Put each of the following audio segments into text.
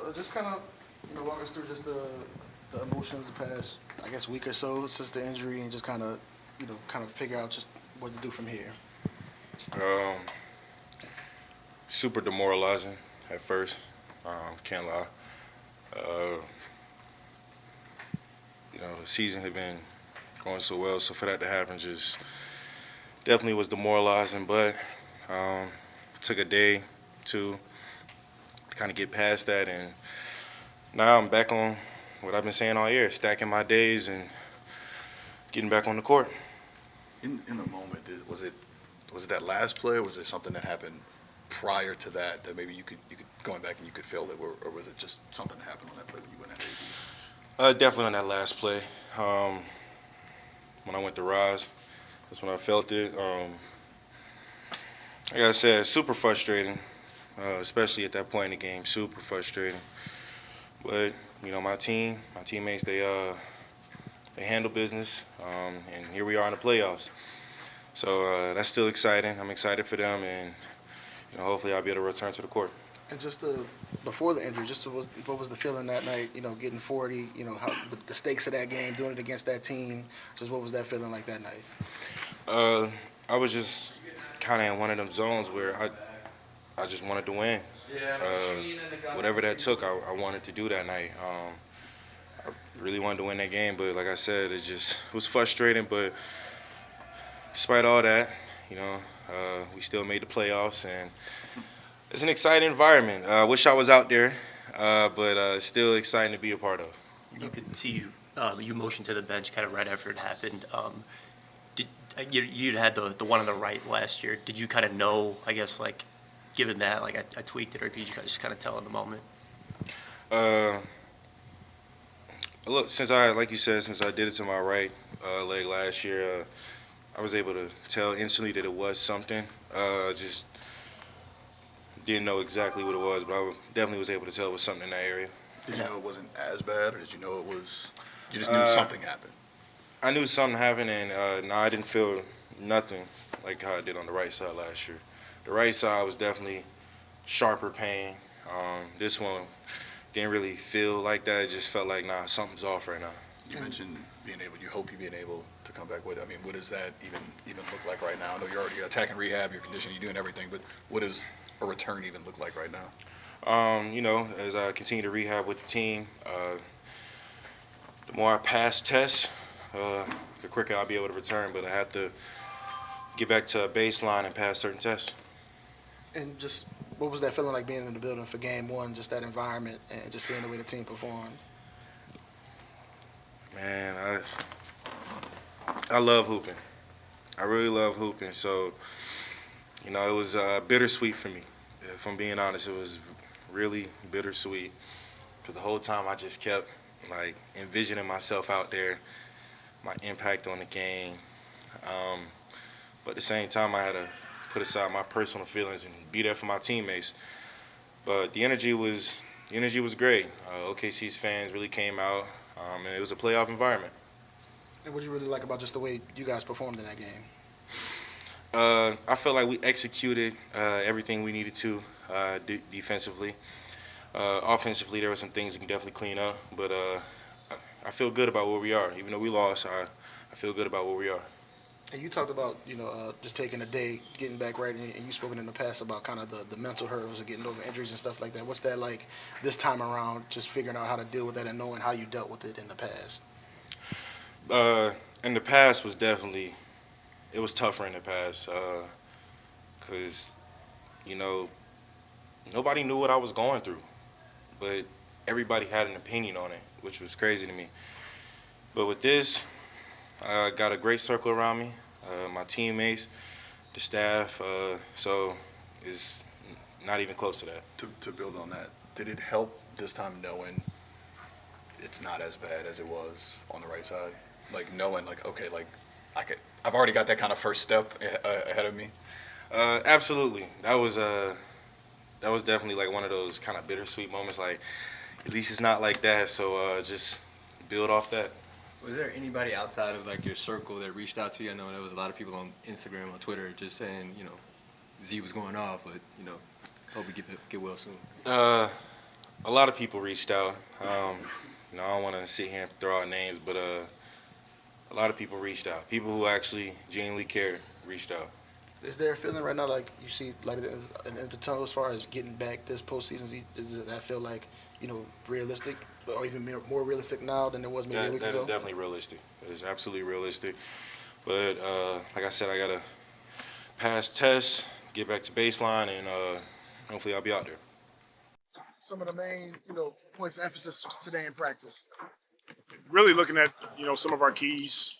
So just kind of, walk us through just the emotions the past, I guess, week or so since the injury, and just kind of, figure out just what to do from here. Um, Super demoralizing at first. Can't lie. Uh, the season had been going so well, so for that to happen just definitely was demoralizing. But took a day, two, to kind of get past that, and now I'm back on what I've been saying all year, stacking my days and getting back on the court. In the moment, was it that last play, or was there something that happened prior to that maybe you could going back and you could feel it, or was it just something that happened on that play when you went at AD? Definitely on that last play. When I went to Rise, that's when I felt it. Like I said, super frustrating, especially at that point in the game. Super frustrating. But my teammates, they handle business, and here we are in the playoffs. So that's still exciting. I'm excited for them, and hopefully I'll be able to return to the court. And just before the injury, what was the feeling that night? Getting 40. How the stakes of that game, doing it against that team. Just what was that feeling like that night? I was just kind of in one of them zones where I just wanted to win. Whatever that took, I wanted to do that night. I really wanted to win that game, but like I said, it was frustrating. But despite all that, we still made the playoffs, and it's an exciting environment. I wish I was out there, but it's still exciting to be a part of. You could see you motioned to the bench kind of right after it happened. You'd had the one on the right last year. Did you kind of know, I guess, like, given that, like I tweaked it, or could you just kind of tell in the moment? Look, since I did it to my right leg last year, I was able to tell instantly that it was something. Just didn't know exactly what it was, but I definitely was able to tell it was something in that area. Did you know it wasn't as bad, or did you know it was? You just knew something happened. I knew something happened, and no, I didn't feel nothing like how I did on the right side last year. The right side was definitely sharper pain. This one didn't really feel like that. It just felt like, nah, something's off right now. You mentioned you hope you're being able to come back with it. I mean, what does that even look like right now? I know you're already attacking rehab, your conditioning, you're doing everything, but what does a return even look like right now? As I continue to rehab with the team, the more I pass tests, the quicker I'll be able to return. But I have to get back to a baseline and pass certain tests. And just what was that feeling like being in the building for game one, just that environment and just seeing the way the team performed? Man, I love hooping. I really love hooping. So, it was bittersweet for me. If I'm being honest, it was really bittersweet because the whole time I just kept envisioning myself out there, my impact on the game. But at the same time, I had to put aside my personal feelings and be there for my teammates. But the energy was great. OKC's fans really came out, and it was a playoff environment. And what did you really like about just the way you guys performed in that game? I felt like we executed everything we needed to defensively. Offensively, there were some things we can definitely clean up, but I feel good about where we are. Even though we lost, I feel good about where we are. And you talked about, just taking a day, getting back right, and you've spoken in the past about kind of the mental hurdles of getting over injuries and stuff like that. What's that like this time around, just figuring out how to deal with that and knowing how you dealt with it in the past? In the past it was tougher in the past because, nobody knew what I was going through, but everybody had an opinion on it, which was crazy to me. But with this, I got a great circle around me, my teammates, the staff, so it's not even close to that. To build on that, did it help this time knowing it's not as bad as it was on the right side? Like knowing, okay, I've already got that kind of first step ahead of me. Absolutely, that was definitely one of those kind of bittersweet moments. At least it's not like that. So just build off that. Was there anybody outside of your circle that reached out to you? I know there was a lot of people on Instagram, on Twitter, just saying Z was going off, but hope we get well soon. A lot of people reached out. I don't want to sit here and throw out names, but a lot of people reached out. People who actually genuinely care reached out. Is there a feeling right now like you see like in the tunnel as far as getting back this postseason? Does that feel like realistic, or even more realistic now than it was maybe a week That ago? is definitely realistic. It is absolutely realistic. But like I said, I gotta pass tests, get back to baseline, and hopefully I'll be out there. Some of the main points of emphasis today in practice. Really looking at some of our keys,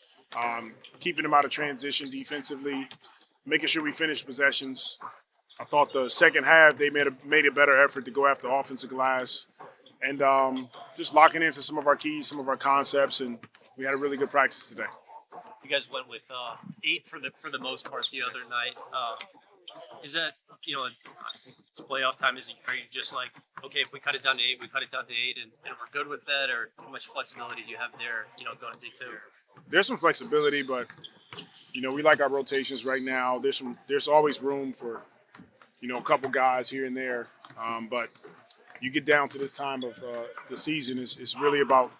keeping them out of transition defensively, making sure we finish possessions. I thought the second half they made a better effort to go after offensive glass, and just locking into some of our keys, some of our concepts, and we had a really good practice today. You guys went with 8 for the most part the other night. Is that obviously it's playoff time? Are you just like, okay, if we cut it down to 8, we cut it down to 8, and we're good with that, or how much flexibility do you have there? Going into 2. There's some flexibility, but we like our rotations right now. There's always room for a couple guys here and there, but you get down to this time of the season, it's really about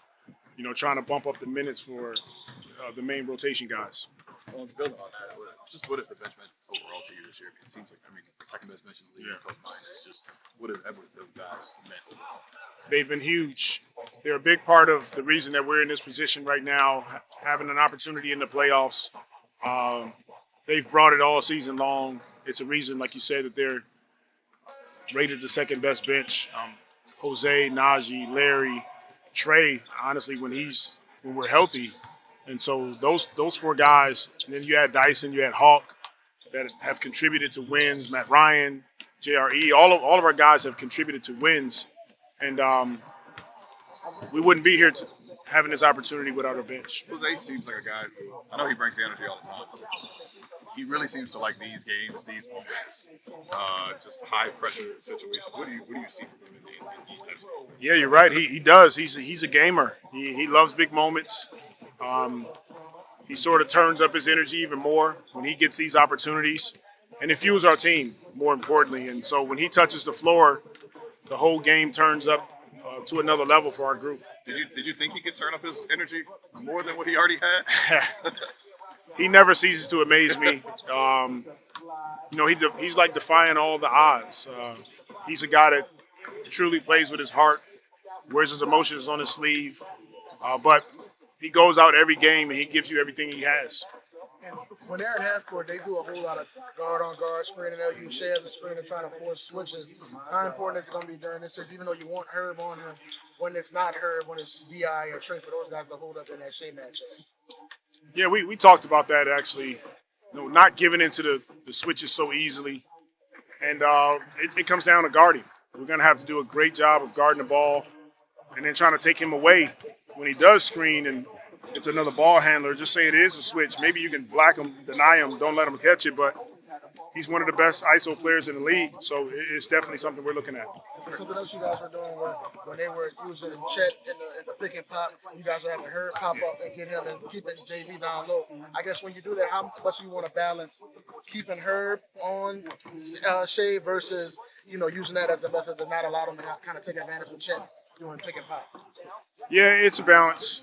trying to bump up the minutes for the main rotation guys. Well, building on that, what is the bench meant overall to you this year? It seems like, second best bench in the league, plus mine. It's just, what have those guys meant? They've been huge. They're a big part of the reason that we're in this position right now, having an opportunity in the playoffs. They've brought it all season long. It's a reason, like you said, that they're rated the second best bench. Jose, Najee, Larry, Trey, honestly, when we're healthy. And so those 4 guys, and then you had Dyson, you had Hawk, that have contributed to wins. Matt Ryan, JRE, all of our guys have contributed to wins, and we wouldn't be here having this opportunity without our bench. Jose seems like a guy who, I know he brings the energy all the time. He really seems to like these games, these moments, just high pressure situations. What do you see from him in these types of moments? Yeah, you're right. He does. He's a gamer. He loves big moments. He sort of turns up his energy even more when he gets these opportunities, and it fuels our team more importantly. And so when he touches the floor, the whole game turns up to another level for our group. Did you think he could turn up his energy more than what he already had? He never ceases to amaze me. He's like defying all the odds. He's a guy that truly plays with his heart, wears his emotions on his sleeve, but he goes out every game and he gives you everything he has. And when they're in half court, they do a whole lot of guard-on-guard screening. They'll use Shea as a screener trying to force switches. How important is it going to be during this series, even though you want Herb on him, when it's not Herb, when it's B.I. or Trey, for those guys to hold up in that Shea matchup? Yeah, we talked about that actually. Not giving into the switches so easily. And it comes down to guarding. We're going to have to do a great job of guarding the ball and then trying to take him away when he does screen and it's another ball handler. Just say it is a switch. Maybe you can block him, deny him, don't let him catch it, but he's one of the best ISO players in the league, so it's definitely something we're looking at. And something else you guys were doing when they were using Chet in the pick and pop, you guys were having her pop up and get him and keeping JV down low. I guess when you do that, how much you want to balance keeping Herb on Shea versus using that as a method to not allow them to kind of take advantage of Chet doing pick and pop? Yeah, it's a balance.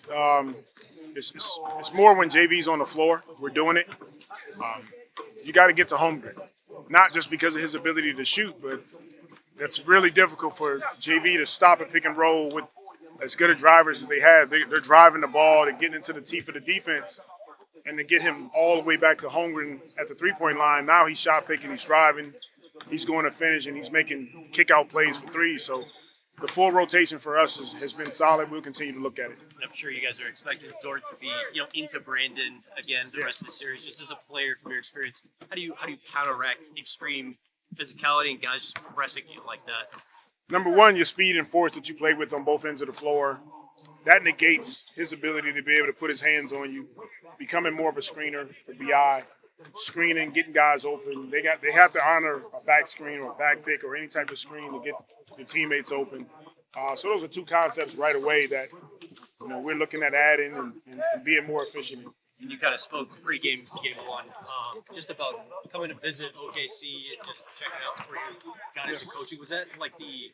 It's more when JV's on the floor. We're doing it. You got to get to Holmgren, not just because of his ability to shoot, but that's really difficult for JV to stop a pick and roll with as good a drivers as they have. They're driving the ball, they're getting into the teeth of the defense, and to get him all the way back to Holmgren at the three-point line. Now he's shot faking, he's driving, he's going to finish, and he's making kick-out plays for threes. So the full rotation for us has been solid. We'll continue to look at it. And I'm sure you guys are expecting Dort to be, into Brandon again the rest of the series. Just as a player, from your experience, how do you counteract extreme physicality and guys just pressing you like that? Number one, your speed and force that you play with on both ends of the floor. That negates his ability to be able to put his hands on you, becoming more of a screener for BI, screening, getting guys open. They have to honor a back screen or a back pick or any type of screen to get your teammates open. So those are two concepts right away that we're looking at adding and being more efficient. and you kind of spoke pre-game game one, just about coming to visit OKC and just checking out before you got into coaching. Was that like the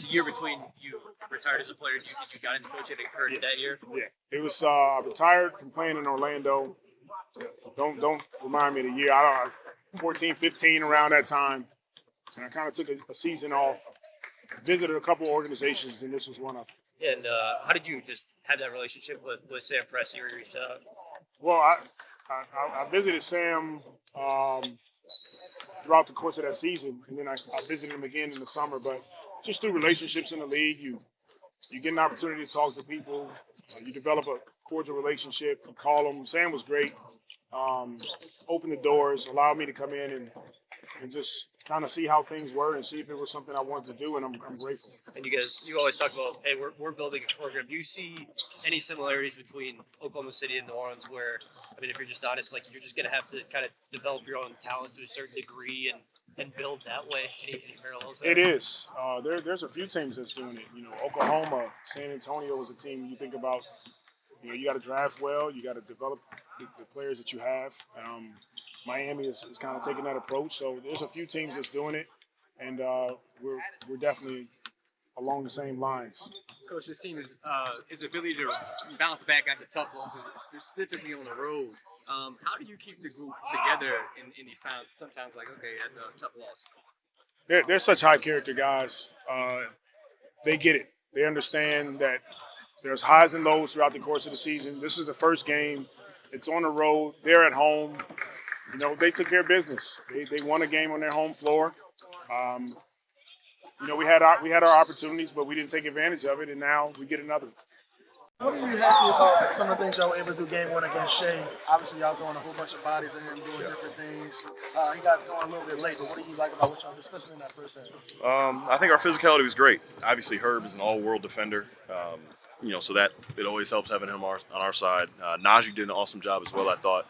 year between you retired as a player and you got into coaching? It occurred that year. Yeah, it was. I retired from playing in Orlando. Don't remind me of the year. I don't know, 14, 15 around that time, and I kind of took a season off. Visited a couple organizations, and this was one of them. And how did you just have that relationship with Sam Presti where you reached out? Well, I visited Sam throughout the course of that season, and then I visited him again in the summer. But just through relationships in the league, you get an opportunity to talk to people. You develop a cordial relationship. You call him. Sam was great. Opened the doors, allowed me to come in and just kind of see how things were and see if it was something I wanted to do, and I'm grateful. And you always talk about, hey, we're building a program. Do you see any similarities between Oklahoma City and New Orleans where, I mean, if you're just honest, like you're just going to have to kind of develop your own talent to a certain degree and build that way? Any parallels there? It is. There's a few teams that's doing it. You know, Oklahoma, San Antonio is a team you think about. You know, you got to draft well. You got to develop the players that you have. Miami is kind of taking that approach. So there's a few teams that's doing it, and we're definitely along the same lines. Coach, this team is his ability to bounce back after tough losses, specifically on the road. How do you keep the group together in these times? Sometimes, like, okay, at a tough loss. They're such high character guys. They get it. They understand that there's highs and lows throughout the course of the season. This is the first game. It's on the road. They're at home. You know, they took care of business. They won a game on their home floor. You know, we had our opportunities, but we didn't take advantage of it, and now we get another one. What are you happy about some of the things y'all were able to do game one against Shea? Obviously, y'all throwing a whole bunch of bodies at him, doing different things. He got going a little bit late, but what do you like about what y'all did, especially in that first half? I think our physicality was great. Obviously, Herb is an all-world defender. You know, so that it always helps having him on our side. Najee did an awesome job as well, I thought.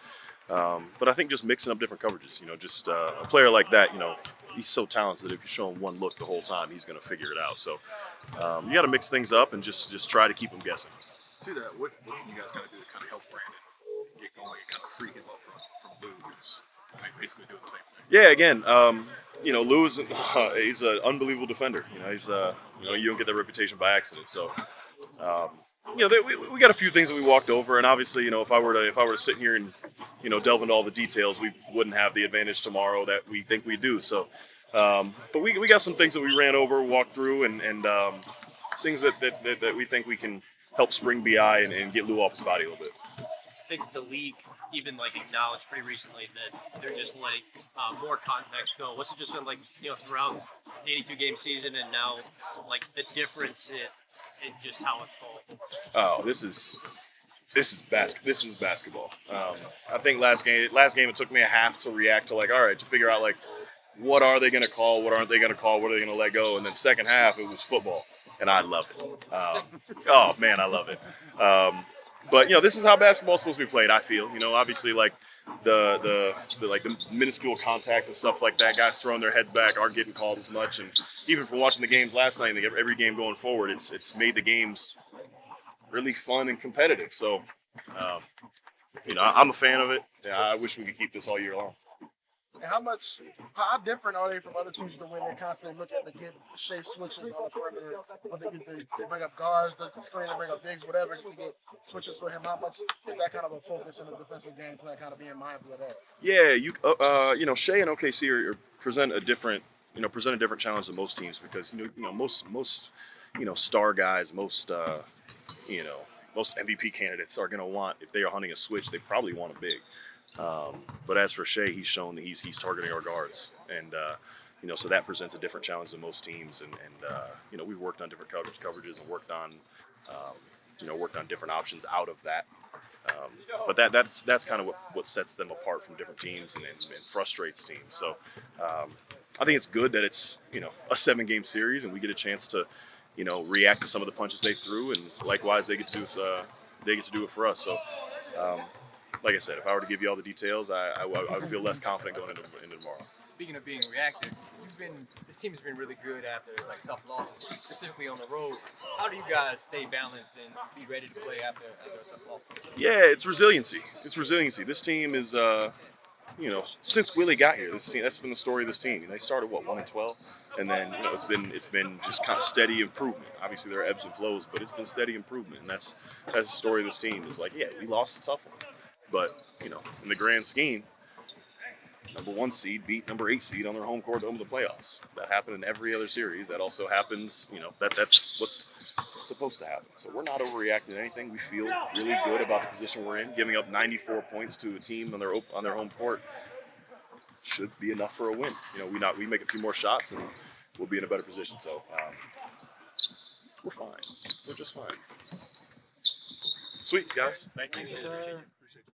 But I think just mixing up different coverages, you know, just a player like that, you know, he's so talented that if you show him one look the whole time, he's going to figure it out. So you got to mix things up and just try to keep him guessing. To that, what can you guys kind of do to kind of help Brandon get going and kind of free him up from Lou, who's basically doing the same thing? Yeah, again, you know, Lou is he's an unbelievable defender. You know, he's you know, you don't get that reputation by accident. So. You know, we got a few things that we walked over, and obviously, you know, if I were to sit here and, you know, delve into all the details, we wouldn't have the advantage tomorrow that we think we do. So, but we got some things that we ran over, walked through, and things that we think we can help spring BI and get Lou off his body a little bit. I think the league even like acknowledged pretty recently that they're just letting more context go. What's it just been like, you know, throughout the 82-game season, and now like the difference in just how it's called? Oh, this is basketball. I think last game it took me a half to react to, like, all right, to figure out like what are they going to call, what aren't they going to call, what are they going to let go, and then second half it was football, and I love it. Oh man, I love it. But you know, this is how basketball's supposed to be played. I feel, you know, obviously like the minuscule contact and stuff like that. Guys throwing their heads back aren't getting called as much, and even from watching the games last night, and every game going forward, it's made the games really fun and competitive. So, you know, I'm a fan of it. Yeah, I wish we could keep this all year long. And how different are they from other teams the way they constantly look at to get shape switches on the perimeter? They bring up guards, the screen, they bring up bigs, whatever, just to get switches for him. How much is that kind of a focus in the defensive game plan, kind of being mindful of that? Yeah, you know, Shea and OKC present a different challenge than most teams, because you know most star guys, most MVP candidates are going to want, if they are hunting a switch, they probably want a big. But as for Shea, he's shown that he's targeting our guards, and you know, so that presents a different challenge than most teams. And you know, we've worked on different coverages and worked on different options out of that. But that's kind of what sets them apart from different teams and frustrates teams. So I think it's good that it's, you know, a 7-game series, and we get a chance to, you know, react to some of the punches they threw, and likewise they get to do it for us. So. Like I said, if I were to give you all the details, I would feel less confident going into tomorrow. Speaking of being reactive, you've this team has been really good after like tough losses, specifically on the road. How do you guys stay balanced and be ready to play after a tough loss? Yeah, it's resiliency. It's resiliency. This team is, since Willie got here, this team, that's been the story of this team. They started 1-12, and then it's been just kind of steady improvement. Obviously there are ebbs and flows, but it's been steady improvement, and that's the story of this team. Is like, yeah, we lost a tough one, but in the grand scheme, number 1 seed beat number 8 seed on their home court to open the playoffs. That happened in every other series. That also happens, that's what's supposed to happen. So we're not overreacting to anything. We feel really good about the position we're in. Giving up 94 points to a team on their home court should be enough for a win. We make a few more shots and we'll be in a better position. So we're fine. We're just fine. Sweet, guys. Thank you. Thank you, sir.